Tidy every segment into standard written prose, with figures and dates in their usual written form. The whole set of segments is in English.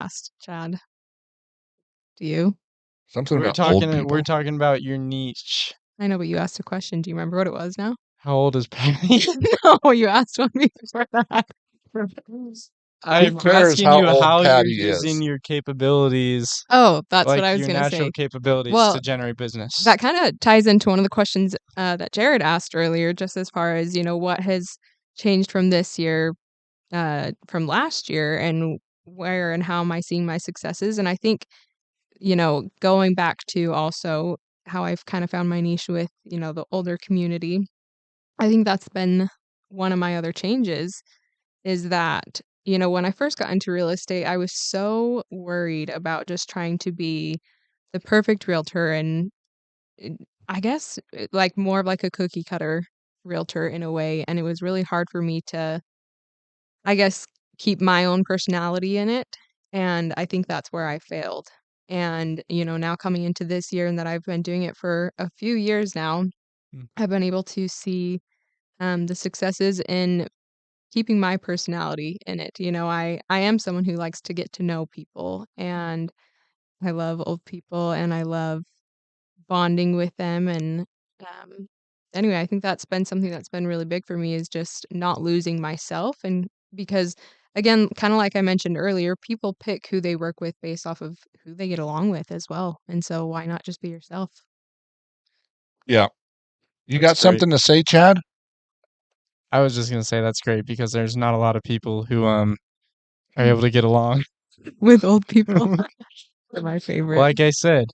asked, Chad? Do you? Something We're about old talking. people. We're talking about your niche. I know, but you asked a question. Do you remember what it was now? How old is Patty? No, you asked one before that. I'm cares asking how you old how you're Patty is? using your capabilities, Oh, that's what like I was your gonna natural say. capabilities, Well, to generate business. that kind of ties into one of the questions that Jared asked earlier, just as far as, what has changed from this year, from last year, and where and how am I seeing my successes? And I think, going back to also how I've kind of found my niche with, the older community, I think that's been one of my other changes is that, when I first got into real estate, I was so worried about just trying to be the perfect realtor and I guess like more of like a cookie cutter realtor in a way. And it was really hard for me to, I guess, keep my own personality in it. And I think that's where I failed. And, now coming into this year and that I've been doing it for a few years now, Mm. I've been able to see the successes in keeping my personality in it. I am someone who likes to get to know people and I love old people and I love bonding with them and anyway, I think that's been something that's been really big for me is just not losing myself and because again, kind of like I mentioned earlier, people pick who they work with based off of who they get along with as well. And so why not just be yourself? Yeah. You That's got something great. to say, Chad? I was just gonna say that's great because there's not a lot of people who are able to get along. With old people. They're my favorite. Like I said,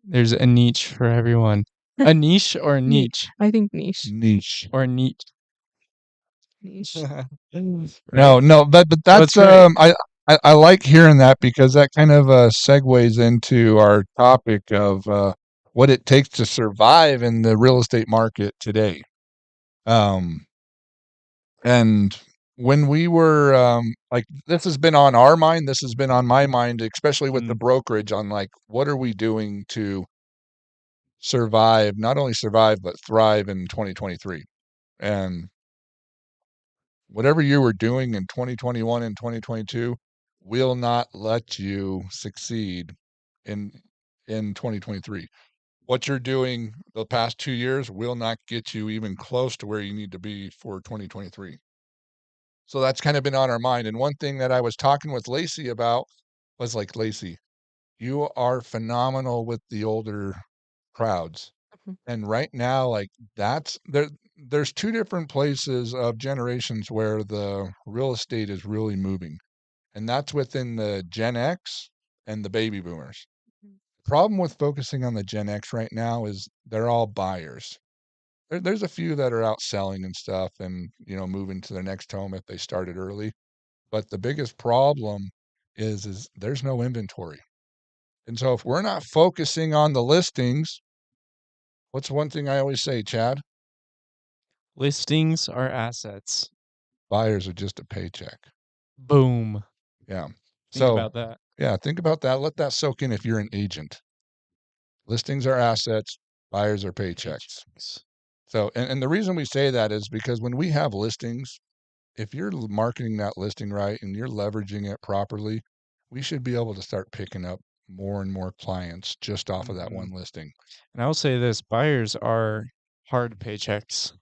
there's a niche for everyone. A niche or a niche I think niche. Niche. or neat. Niche. No, no, but So that's it's great. I like hearing that because that kind of segues into our topic of what it takes to survive in the real estate market today. Um, and when we were like this has been on our mind, this has been on my mind, especially with the Mm. brokerage on like what are we doing to survive, not only survive but thrive in 2023. And whatever you were doing in 2021 and 2022 will not let you succeed in 2023. What you're doing the past 2 years will not get you even close to where you need to be for 2023. So that's kind of been on our mind. And one thing that I was talking with Lacey about was like, Lacey, you are phenomenal with the older crowds. Mhm. And right now, like that's there's two different places of generations where the real estate is really moving. And that's within the Gen X and the baby boomers. Problem with focusing on the Gen X right now is they're all buyers. There's a few that are out selling and stuff and, moving to their next home if they started early. But the biggest problem is there's no inventory. And so if we're not focusing on the listings, what's one thing I always say, Chad? Listings are assets. Buyers are just a paycheck. Boom. Yeah. Think So, about that. yeah, think about that. Let that soak in if you're an agent. Listings are assets, buyers are paychecks. Paychecks. So, and the reason we say that is because when we have listings, if you're marketing that listing right and you're leveraging it properly, we should be able to start picking up more and more clients just off of that Mhm. one listing. And I will say this: buyers are hard paychecks.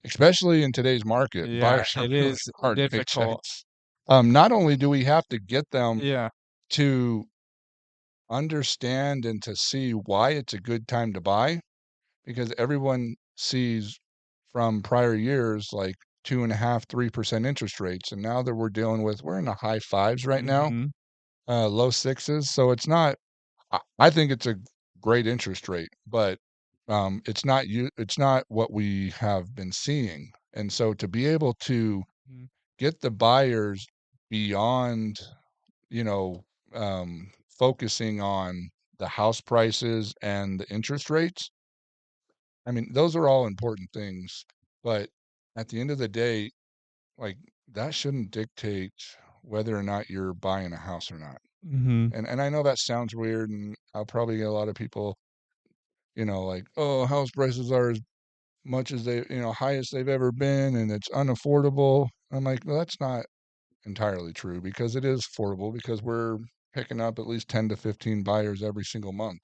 Especially in today's market, Yeah, buyers are it really is hard difficult. paychecks. Not only do we have to get them Yeah. to understand and to see why it's a good time to buy, because everyone sees from prior years like 2.5, 3% interest rates. And now that we're in the high fives right now, Mhm. low sixes. So it's not, I think it's a great interest rate, but it's not what we have been seeing. And so to be able to Mhm. get the buyers beyond, you know, focusing on the house prices and the interest rates. I mean, those are all important things, but at the end of the day, like that shouldn't dictate whether or not you're buying a house or not. Mhm. And I know that sounds weird, and I'll probably get a lot of people, like, oh, house prices are as much as highest they've ever been, and it's unaffordable. I'm like, well, that's not entirely true because it is affordable because we're picking up at least 10 to 15 buyers every single month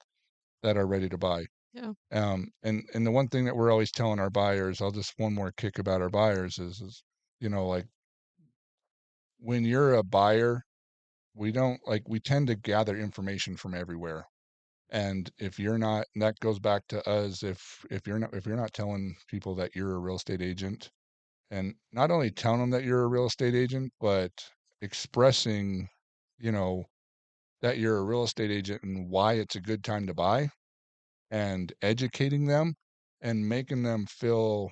that are ready to buy. Yeah. And the one thing that we're always telling our buyers, I'll just one more kick about our buyers is, like when you're a buyer, we don't we tend to gather information from everywhere. And if you're not, and that goes back to us, if you're not telling people that you're a real estate agent, and not only telling them that you're a real estate agent, but expressing, you know, that you're a real estate agent and why it's a good time to buy, and educating them and making them feel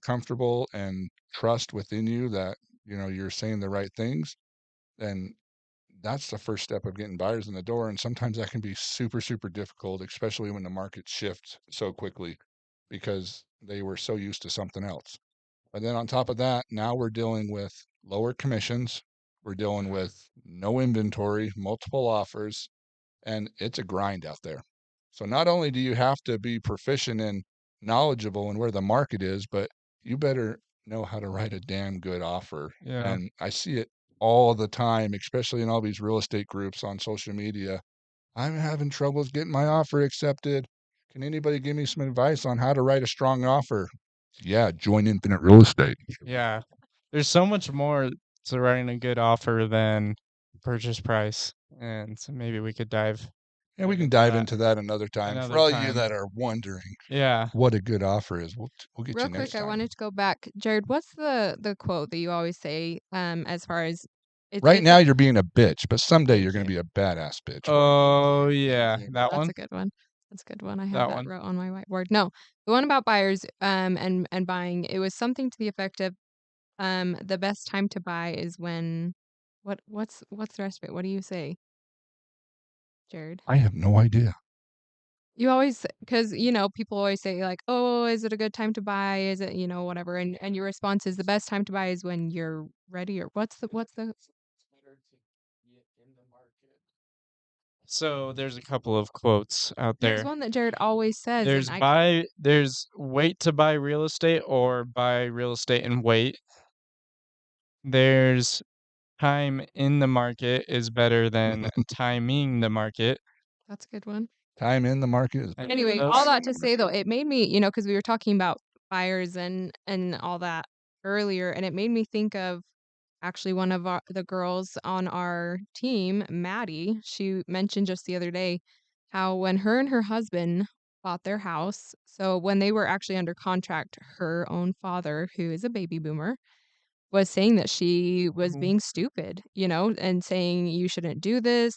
comfortable and trust within you that you're saying the right things, then that's the first step of getting buyers in the door. And sometimes that can be super, super difficult, especially when the market shifts so quickly because they were so used to something else. But then on top of that, now we're dealing with lower commissions. We're dealing with no inventory, multiple offers, and it's a grind out there. So not only do you have to be proficient and knowledgeable in where the market is, but you better know how to write a damn good offer. Yeah. And I see it all the time, especially in all these real estate groups on social media. I'm having troubles getting my offer accepted. Can anybody give me some advice on how to write a strong offer? Yeah, join Infinite Real Estate. Yeah. There's so much more to writing a good offer than purchase price. And so maybe we could dive And we can into dive that into that another time. For another all you time. that are wondering Yeah. what a good offer is, we'll get Real you next quick, I time. wanted to go back. Jared, what's the quote that you always say as far as Right it's now, you're being a bitch, but someday Thank you're going you. to be a badass bitch. Oh, yeah. That That's one? a good one. That's a good one. I have That that one. wrote on my whiteboard. No, the one about buyers and buying, it was something to the effect of the best time to buy is when what's the rest of it? What do you say, Jared? I have no idea. You always, because people always say like, "Oh, is it a good time to buy? Is it, whatever?" And your response is the best time to buy is when you're ready, or what's the So there's a couple of quotes out there's there. one that Jared always says, and There's wait to buy real estate or buy real estate and wait. There's time in the market is better than timing the market. that's a good one. Time in the market is And Anyway, all those that to say though, it made me, because we were talking about buyers and all that earlier, and it made me think of actually one of the girls on our team, Maddie. She mentioned just the other day how when her and her husband bought their house, so when they were actually under contract, her own father, who is a baby boomer, was saying that she was Ooh. being stupid, and saying you shouldn't do this.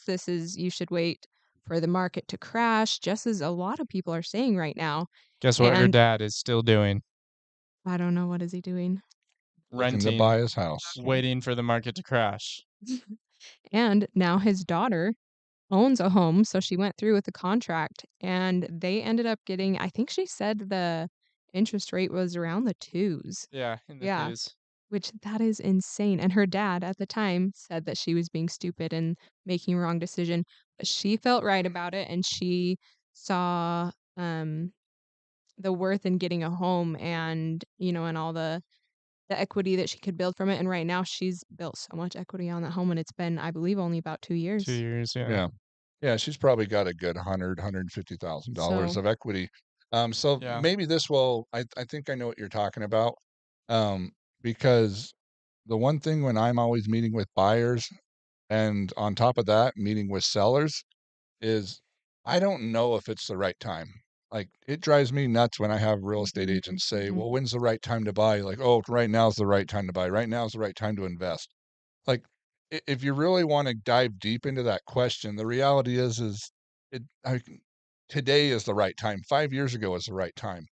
You should wait for the market to crash, just as a lot of people are saying right now. Guess what her And dad is still doing? I don't know, what is he doing? looking to Renting, buy his house. waiting for the market to crash. And now his daughter owns a home, so she went through with the contract and they ended up getting, I think she said the interest rate was around the twos. Yeah, in the Yeah, twos. which that is insane. And her dad at the time said that she was being stupid and making a wrong decision. But she felt right about it and she saw the worth in getting a home and, and all the equity that she could build from it. And right now she's built so much equity on that home and it's been, I believe, only about 2 2 years. years, yeah. Yeah. Yeah, she's probably got a good $150,000 So, of equity. So Yeah. maybe this will, I think I know what you're talking about. Um, because the one thing when I'm always meeting with buyers and on top of that, meeting with sellers is I don't know if it's the right time. Like it drives me nuts when I have real estate mhm, agents say, mhm. "Well, when's the right time to buy?" Like, "Oh, right now's the right time to buy. Right now's the right time to invest." Like if you really want to dive deep into that question, the reality is it today is the right time. 5 years ago is the right time.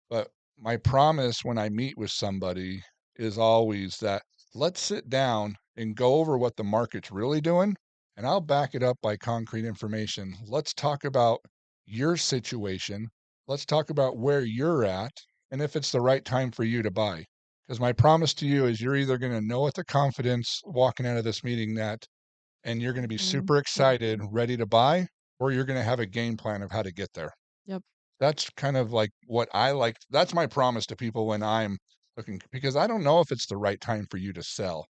But my promise when I meet with somebody is always that let's sit down and go over what the market's really doing, and I'll back it up by concrete information. Let's talk about your situation. Let's talk about where you're at and if it's the right time for you to buy. Because my promise to you is you're either going to know with the confidence walking out of this meeting that, and you're going to be Mm, super yeah. excited, ready to buy, or you're going to have a game plan of how to get there. Yep. That's kind of like what I like. That's my promise to people when I'm looking, because I don't know if it's the right time for you to sell.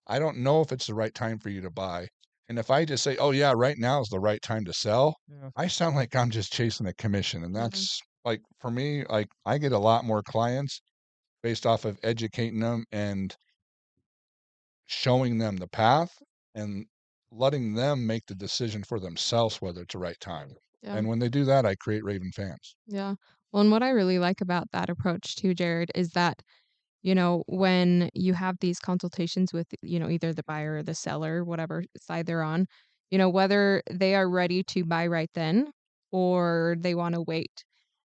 I don't know if it's the right time for you to buy. And if I just say, "Oh yeah, right now is the right time to sell," Yeah. I sound like I'm just chasing a commission. And Mhm. that's like for me, like I get a lot more clients based off of educating them and showing them the path and letting them make the decision for themselves whether it's the right time. Yeah. And when they do that, I create raving fans. Yeah. Well, and what I really like about that approach too, Jared, is that, when you have these consultations with, either the buyer or the seller, whatever side they're on, whether they are ready to buy right then or they want to wait.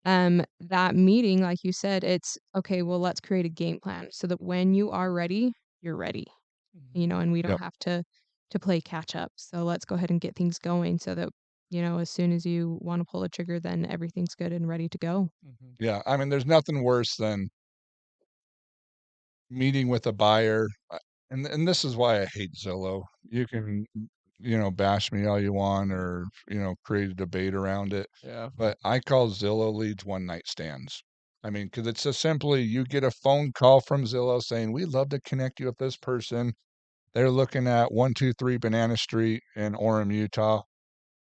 That meeting, like you said, it's okay, well, let's create a game plan so that when you are ready, you're ready, and we don't Yep. have to play catch up. So let's go ahead and get things going so that, as soon as you want to pull a trigger, then everything's good and ready to go. Mhm. Yeah. I mean, there's nothing worse than meeting with a buyer. And this is why I hate Zillow. You can, bash me all you want or, create a debate around it. Yeah. But I call Zillow leads one night stands. I mean, because it's just simply you get a phone call from Zillow saying, "We'd love to connect you with this person. They're looking at 123 Banana Street in Orem, Utah.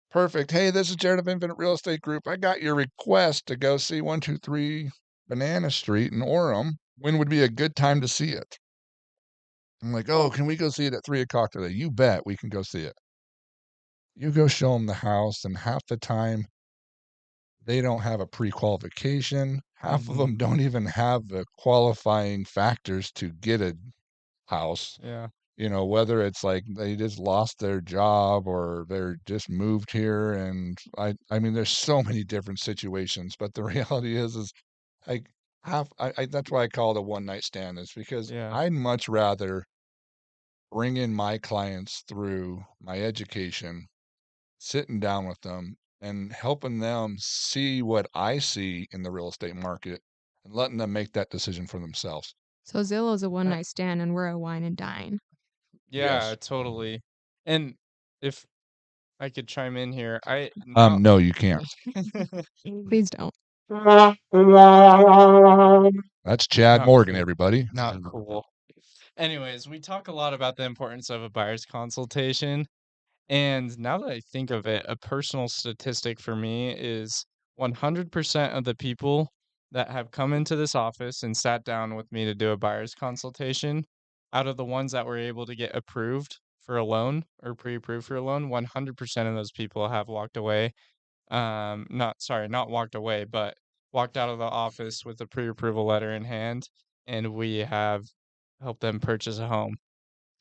Perfect. Hey, this is Jared of Infinite Real Estate Group. I got your request to go see 123 Banana Street in Orem. When would be a good time to see it?" I'm like, "Oh, can we go see it at 3 o'clock today?" "You bet we can go see it." You go show them the house, and half the time they don't have a pre-qualification. Half of Mhm. them don't even have the qualifying factors to get a house. Yeah. Whether it's like they just lost their job or they're just moved here, and I mean, there's so many different situations, but the reality is like I that's why I call it a one night stand is because Yeah. I'd much rather bring in my clients through my education, sitting down with them and helping them see what I see in the real estate market and letting them make that decision for themselves. So Zillow's a one I night stand and we're a wine and dine. Yeah, Yes. totally. And if I could chime in here, I now No, you can't. Please don't. That's Chad Not Morgan, cool. everybody. Not cool. Anyways, we talk a lot about the importance of a buyer's consultation. And now that I think of it, a personal statistic for me is 100% of the people that have come into this office and sat down with me to do a buyer's consultation, out of the ones that were able to get approved for a loan or pre-approved for a loan, 100% of those people have walked away. Not walked away, but walked out of the office with a pre-approval letter in hand, and we have helped them purchase a home.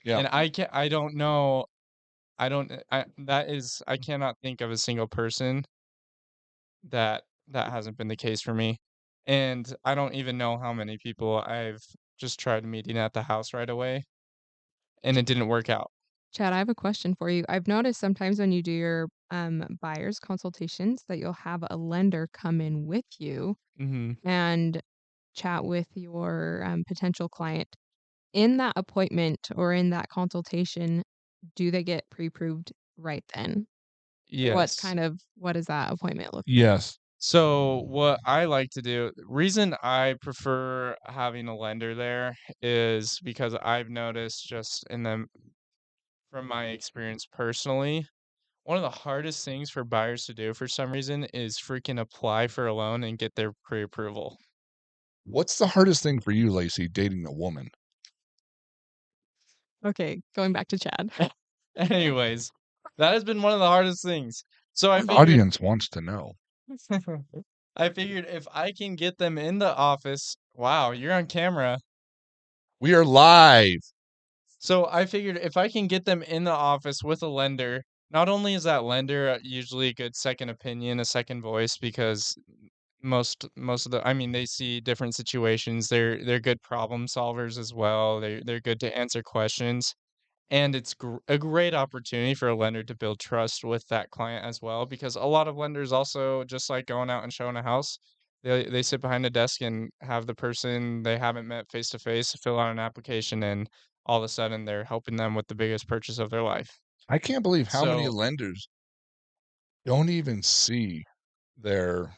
Yeah. And I don't know I don't I cannot think of a single person that hasn't been the case for me. And I don't even know how many people I've just tried meeting at the house right away and it didn't work out. Chad, I have a question for you. I've noticed sometimes when you do your buyer's consultations that you'll have a lender come in with you Mhm. and chat with your potential client. In that appointment or in that consultation, do they get pre-approved right then? Yes. What does that appointment look like? Yes. So what I like to do, reason I prefer having a lender there is because I've noticed just in them from my experience personally, one of the hardest things for buyers to do for some reason is freaking apply for a loan and get their pre-approval. What's the hardest thing for you, Lacey, dating a woman? Okay, going back to Chad. Anyways, that has been one of the hardest things. So I Our figured audience wants to know. I figured if I can get them in the office, wow, you're on camera. We are live. So I figured if I can get them in the office with a lender, not only is that lender usually a good second opinion, a second voice, because most of the I mean they see different situations. They're good problem solvers as well. They're good to answer questions. And it's a great opportunity for a lender to build trust with that client as well, because a lot of lenders also just like going out and showing a house. They sit behind a desk and have the person they haven't met face to face fill out an application, and all of a sudden they're helping them with the biggest purchase of their life. I can't believe how many So lenders don't even see their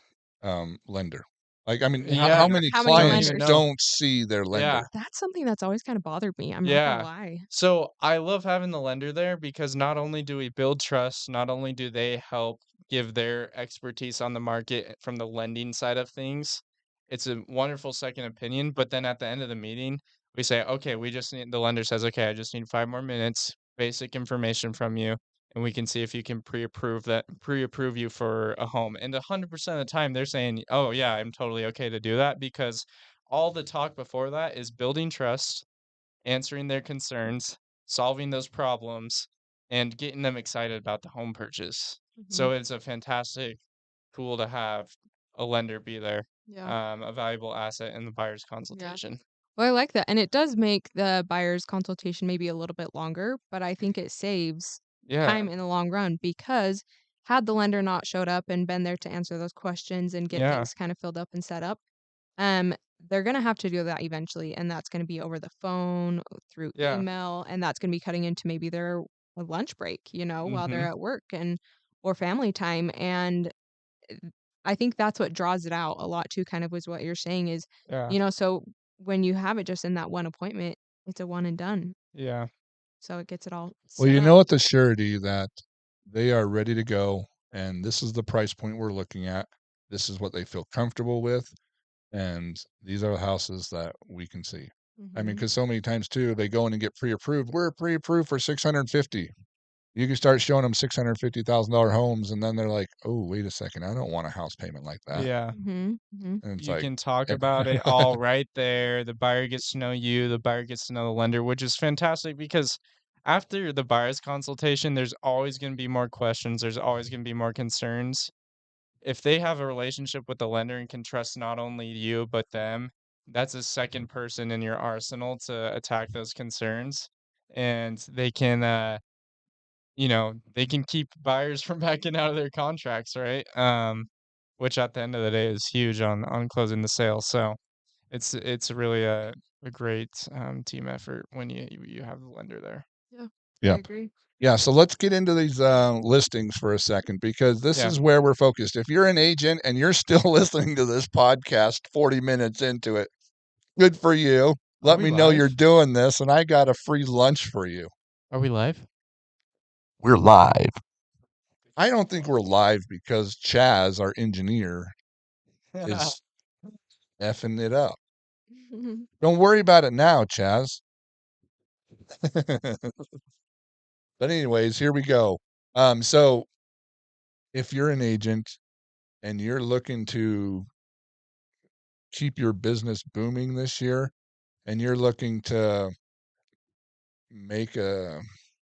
lender. Like, I mean, how Yeah, many How many don't clients even lenders? know. don't see their Yeah. lender? That's something that's always kinda bothered me, I'm not gonna Yeah. lie. So I love having the lender there because not only do we build trust, not only do they help give their expertise on the market from the lending side of things, it's a wonderful second opinion. But then at the end of the meeting, we say, okay, we just need, the lender says, okay, I just need 5 more minutes, basic information from you, and we can see if you can pre-approve you for a home. And 100% of the time they're saying, oh yeah, I'm totally okay to do that because all the talk before that is building trust, answering their concerns, solving those problems, and getting them excited about the home purchase. Mhm. So it's a fantastic tool to have a lender be there, Yeah. a valuable asset in the buyer's Yeah. consultation. Well, I like that, and it does make the buyer's consultation maybe a little bit longer, but I think it saves Yeah, time in the long run because had the lender not showed up and been there to answer those questions and get yeah, things kind of filled up and set up, um, they're gonna have to do that eventually, and that's gonna be over the phone, through yeah. email, and that's gonna be cutting into maybe their lunch break, while they're Mhm. at work and or family time, and I think that's what draws it out a lot too, kind of was what you're saying is, Yeah, so when you have it just in that one appointment, it's a one and done. yeah, So it gets it all Well, set you up. know, with the surety that they are ready to go, and this is the price point we're looking at. This is what they feel comfortable with, and these are the houses that we can see. I mean, Mhm. because so many times too, they go in and get pre-approved. We're pre-approved for 650. You can start showing them $650,000 homes, and then they're like, "Oh, wait a second, I don't want a house payment like that." yeah. Mhm. Mhm. And it's You like, can talk eh, about it all right there. The buyer gets to know you, the buyer gets to know the lender, which is fantastic because after the buyer's consultation, there's always going to be more questions, there's always going to be more concerns. If they have a relationship with the lender and can trust not only you but them, that's a second person in your arsenal to attack those concerns, and they can keep buyers from backing out of their contracts, right? Which at the end of the day is huge on closing the sale. So it's really a great team effort when you have the lender there. Yeah. I yeah. agree. Yeah, so let's get into these listings for a second because this Yeah. is where we're focused. If you're an agent and you're still listening to this podcast 40 minutes into it, good for you. Are Let we me know you're live? doing this, and I got a free lunch for you. Are we live? We're live. I don't think we're live because Chaz, our engineer, is effing it up. Don't worry about it now, Chaz. But anyways, here we go. So if you're an agent and you're looking to keep your business booming this year and you're looking to make a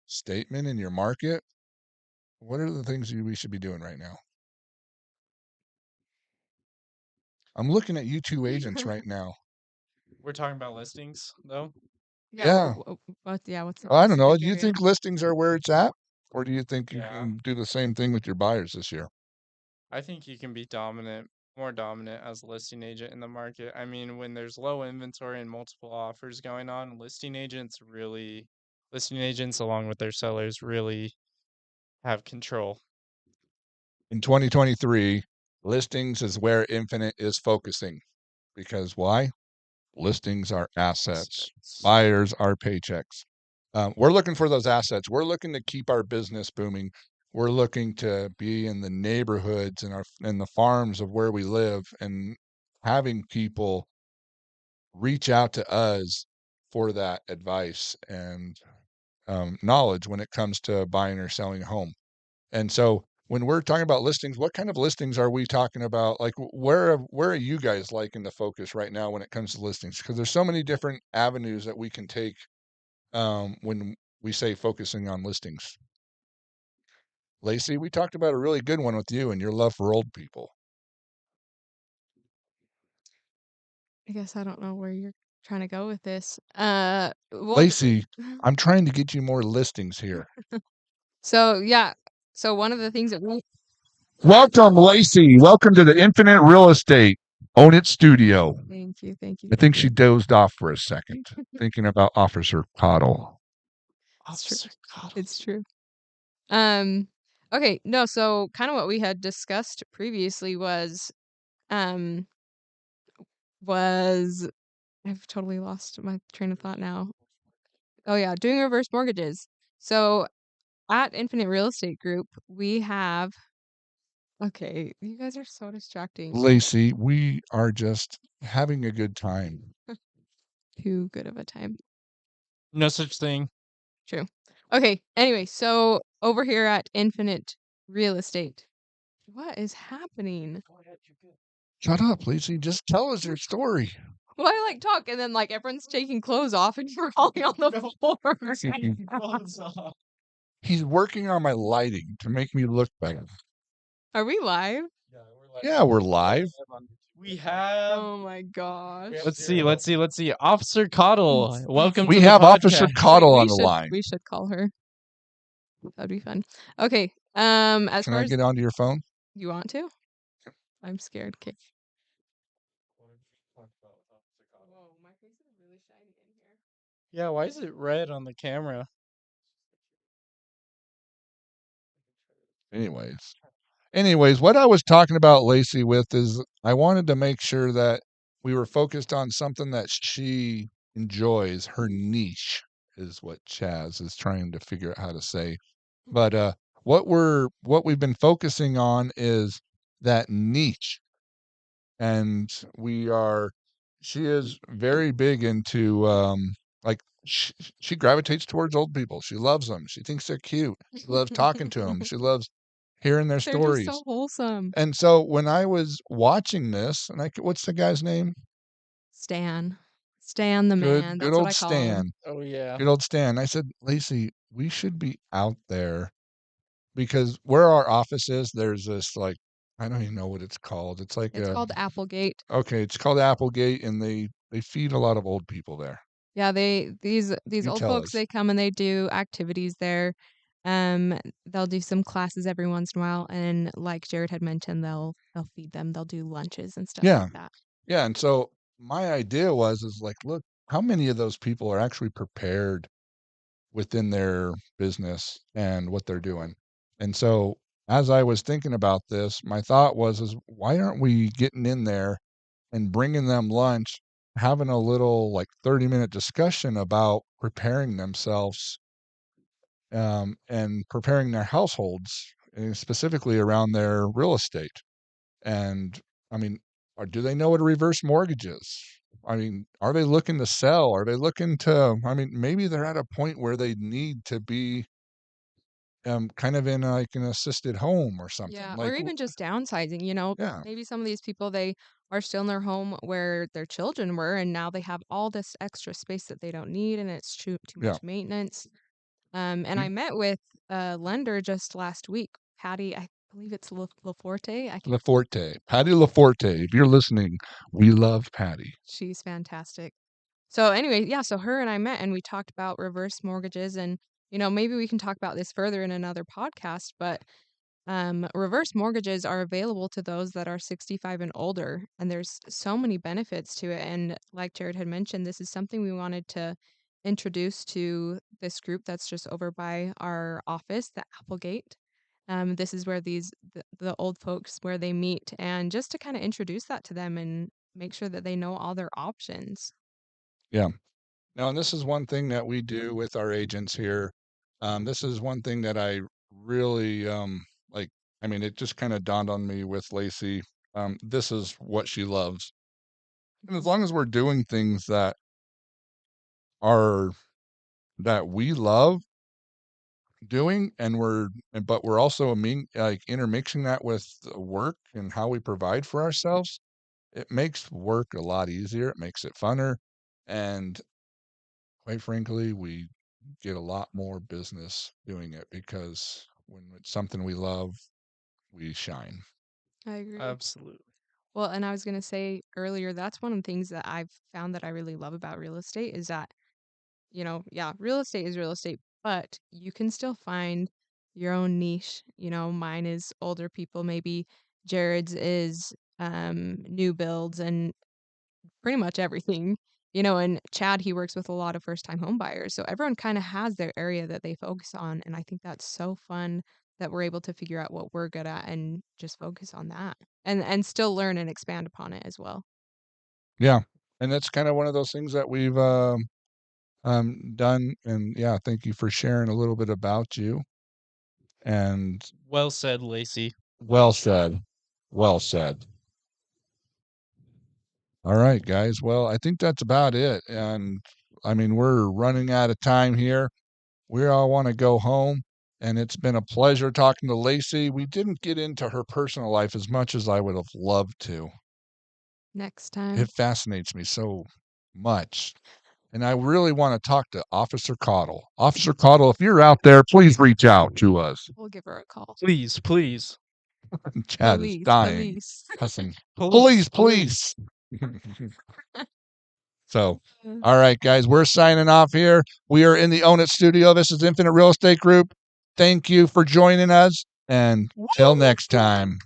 statement in your market, what are the things we should be doing right now? I'm looking at you two agents right now. We're talking about listings though. Yeah, Yeah. what's the I don't know. specific Do you area? think listings are where it's at? Or do you think you Yeah. can do the same thing with your buyers this year? I think you can be more dominant as a listing agent in the market. I mean, when there's low inventory and multiple offers going on, listing agents along with their sellers really have control. In 2023, listings is where Infinite is focusing. Because why? Listings are assets, Aspects. buyers are paychecks. We're looking for those assets. We're looking to keep our business booming. We're looking to be in the neighborhoods and in the farms of where we live and having people reach out to us for that advice and knowledge when it comes to buying or selling a home. And so when we're talking about listings, what kind of listings are we talking about? Like where are you guys liking to focus right now when it comes to listings? Because there's so many different avenues that we can take when we say focusing on listings. Lacey, we talked about a really good one with you and your love for old people. I guess I don't know where you're trying to go with this. Well, Lacey, I'm trying to get you more listings here. so yeah, so one of the things that we Welcome, Lacey. Welcome to the Infinite Real Estate Own It Studio. thank you, thank you, I thank think she you. dozed off for a second, thinking about Officer Coddle. It's true. Officer Coddle. It's true. Um, okay, no, so kind of what we had discussed previously was, um, was I've totally lost my train of thought now. Oh yeah, doing reverse mortgages. So at Infinite Real Estate Group, we have okay, you guys are so distracting. Lacey, we are just having a good time. Too good of a time. No such thing. True. Okay, anyway, so over here at Infinite Real Estate, what is happening? Shut up, Lacey. Just tell us your story. Well, I like talk and then like everyone's taking clothes off and you're falling on the floor. He's working on my lighting to make me look better. Are we live? Yeah, we're live. We have. Oh my gosh. Let's see. Officer Coddle, welcome We to the have Officer podcast. Coddle we on the should line. we should call her. That'd be fun. Okay. As Can far I as get onto your phone? you want to? I'm scared. Okay. Whoa, my face is really shiny in here. Yeah, why is it red on the camera? Anyways, what I was talking about Lacey with is I wanted to make sure that we were focused on something that she enjoys. Her niche is what Chaz is trying to figure out how to say. But what we've been focusing on is that niche. And she is very big into like she gravitates towards old people. She loves them. She thinks they're cute. She loves talking to them. She loves hearing their They're just stories. so wholesome. And so when I was watching this, and what's the guy's name? Stan. Stan the man. Good That's what old I call him. Stan. Oh yeah. Good old Stan. I said, Lacey, we should be out there because where our office is, there's this like I don't even know what it's called. It's like It's called Applegate. okay, it's called Applegate, and they feed a lot of old people there. Yeah, these You old tell folks, us. they come and they do activities there. They'll do some classes every once in a while, and like Jared had mentioned, they'll feed them. They'll do lunches and stuff Yeah, like that. yeah. And so my idea is like, look, how many of those people are actually prepared within their business and what they're doing? And so as I was thinking about this, my thought is why aren't we getting in there and bringing them lunch, having a little like 30-minute discussion about preparing themselves and preparing their households, specifically around their real estate. And I mean, do they know what a reverse mortgage is? I mean, are they looking to sell? Are they looking to? I mean, maybe they're at a point where they need to be kind of in like an assisted home or something. Yeah, or Like, even just downsizing, you know, yeah, maybe some of these people they are still in their home where their children were and now they have all this extra space that they don't need and it's too yeah. much maintenance. And I You, met with a lender just last week, Patty, I believe it's Laforte. I can't. Laforte, Patty Laforte. If you're listening, we love Patty. She's fantastic. So anyway, yeah, so her and I met and we talked about reverse mortgages and you know, maybe we can talk about this further in another podcast, but reverse mortgages are available to those that are 65 and older, and there's so many benefits to it. And like Jared had mentioned, this is something we wanted to introduce to this group that's just over by our office, the Applegate. This is where the old folks where they meet, and just to kind of introduce that to them and make sure that they know all their options. Yeah. Now, and this is one thing that we do with our agents here. This is one thing that I really like. I mean, it just kind of dawned on me with Lacey. This is what she loves. And as long as we're doing things are that we love doing, but we're also like intermixing that with the work and how we provide for ourselves, it makes work a lot easier. It makes it funner, and quite frankly, we get a lot more business doing it because when it's something we love, we shine. I agree. Absolutely. Well, and I was going to say earlier, that's one of the things that I've found that I really love about real estate is that, you know, yeah, real estate is real estate, but you can still find your own niche. You know, mine is older people, maybe Jared's is new builds and pretty much everything. You know, and Chad, he works with a lot of first time home buyers. So everyone kind of has their area that they focus on. And I think that's so fun that we're able to figure out what we're good at and just focus on that and still learn and expand upon it as well. Yeah, and that's kind of one of those things that we've done. And yeah, thank you for sharing a little bit about you. And Well said, Lacey. well said. Well said. All right, guys. Well, I think that's about it. And I mean, we're running out of time here. We all want to go home. And it's been a pleasure talking to Lacey. We didn't get into her personal life as much as I would have loved to. Next time. It fascinates me so much. And I really want to talk to Officer Caudle. Officer Caudle, if you're out there, please reach out to us. We'll give her a call. Please, please. Chad is Police, dying. police. Cussing. Police, Police. So, all right, guys, we're signing off here. We are in the Own It studio. This is Infinite Real Estate Group. Thank you for joining us. And till next time.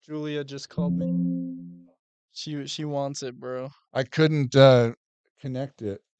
Julia just called me. She wants it, bro. I couldn't connect it.